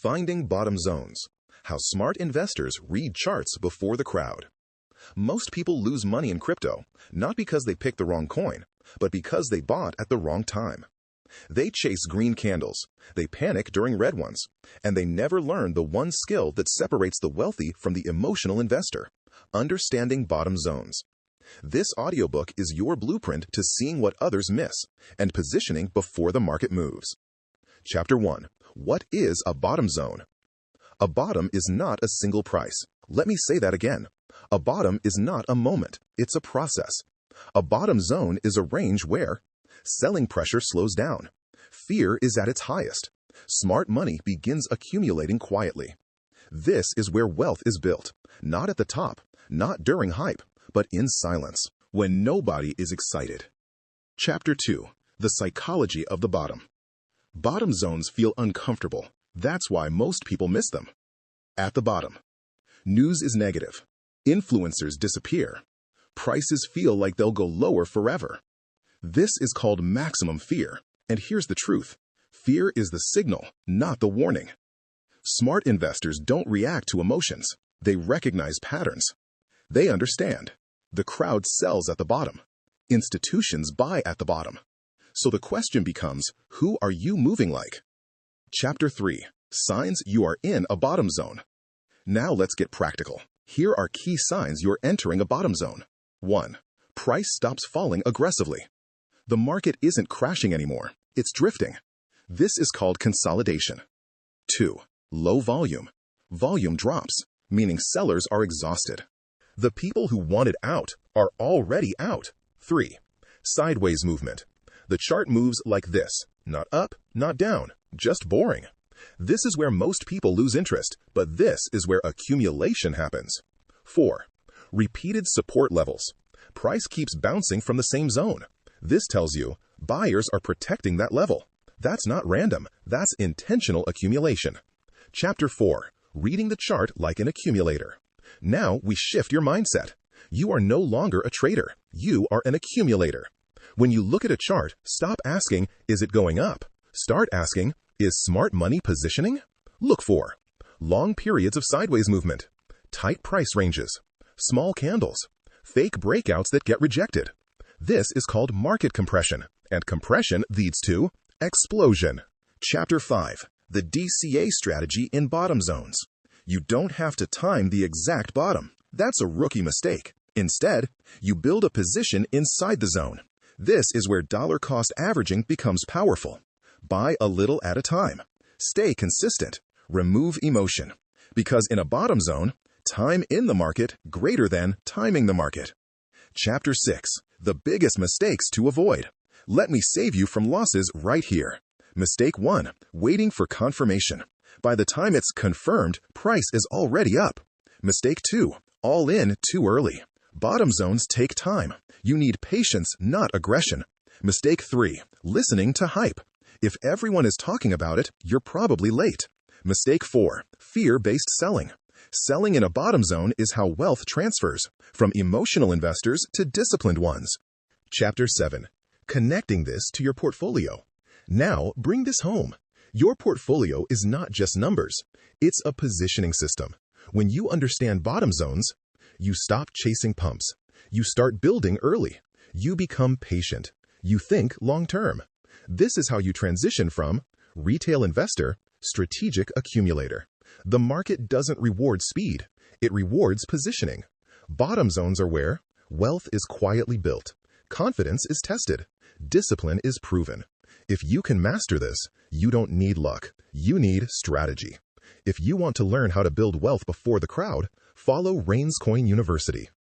Finding bottom zones. How smart investors read charts before the crowd. Most people lose money in crypto, not because they picked the wrong coin, but because they bought at the wrong time. They chase green candles, they panic during red ones, and they never learn the one skill that separates the wealthy from the emotional investor: understanding bottom zones. This audiobook is your blueprint to seeing what others miss and positioning before the market moves. Chapter 1. What is a bottom zone? A bottom is not a single price. Let me say that again. A bottom is not a moment, it's a process. A bottom zone is a range where selling pressure slows down, fear is at its highest, smart money begins accumulating quietly. This is where wealth is built, not at the top, not during hype, but in silence, when nobody is excited. Chapter 2. The psychology of the bottom. Bottom zones feel uncomfortable. That's why most people miss them. At the bottom, news is negative. Influencers disappear. Prices feel like they'll go lower forever. This is called maximum fear. And here's the truth. Fear is the signal, not the warning. Smart investors don't react to emotions. They recognize patterns. They understand. The crowd sells at the bottom. Institutions buy at the bottom. So the question becomes, who are you moving like? Chapter 3. Signs you are in a bottom zone. Now let's get practical. Here are key signs you're entering a bottom zone. 1. Price stops falling aggressively. The market isn't crashing anymore. It's drifting. This is called consolidation. 2. Low volume. Volume drops, meaning sellers are exhausted. The people who wanted out are already out. 3. Sideways movement. The chart moves like this, not up, not down, just boring. This is where most people lose interest, but this is where accumulation happens. 4. Repeated support levels. Price keeps bouncing from the same zone. This tells you buyers are protecting that level. That's not random, that's intentional accumulation. Chapter 4. Reading the chart like an accumulator. Now we shift your mindset. You are no longer a trader. You are an accumulator. When you look at a chart, stop asking, is it going up? Start asking, is smart money positioning? Look for long periods of sideways movement, tight price ranges, small candles, fake breakouts that get rejected. This is called market compression, and compression leads to explosion. Chapter 5. The DCA strategy in bottom zones. You don't have to time the exact bottom. That's a rookie mistake. Instead, you build a position inside the zone. This is where dollar cost averaging becomes powerful. Buy a little at a time. Stay consistent. Remove emotion. Because in a bottom zone, time in the market greater than timing the market. Chapter 6. The biggest mistakes to avoid. Let me save you from losses right here. Mistake 1. Waiting for confirmation. By the time it's confirmed, price is already up. Mistake 2. All in too early. Bottom zones take time. You need patience, not aggression. Mistake 3. Listening to hype. If everyone is talking about it, you're probably late. Mistake 4. Fear-based selling. Selling in a bottom zone is how wealth transfers from emotional investors to disciplined ones. Chapter 7. Connecting this to your portfolio. Now bring this home. Your portfolio is not just numbers. It's a positioning system. When you understand bottom zones, you stop chasing pumps. You start building early. You become patient. You think long-term. This is how you transition from retail investor, strategic accumulator. The market doesn't reward speed. It rewards positioning. Bottom zones are where wealth is quietly built. Confidence is tested. Discipline is proven. If you can master this, you don't need luck. You need strategy. If you want to learn how to build wealth before the crowd, follow Rains Coin University.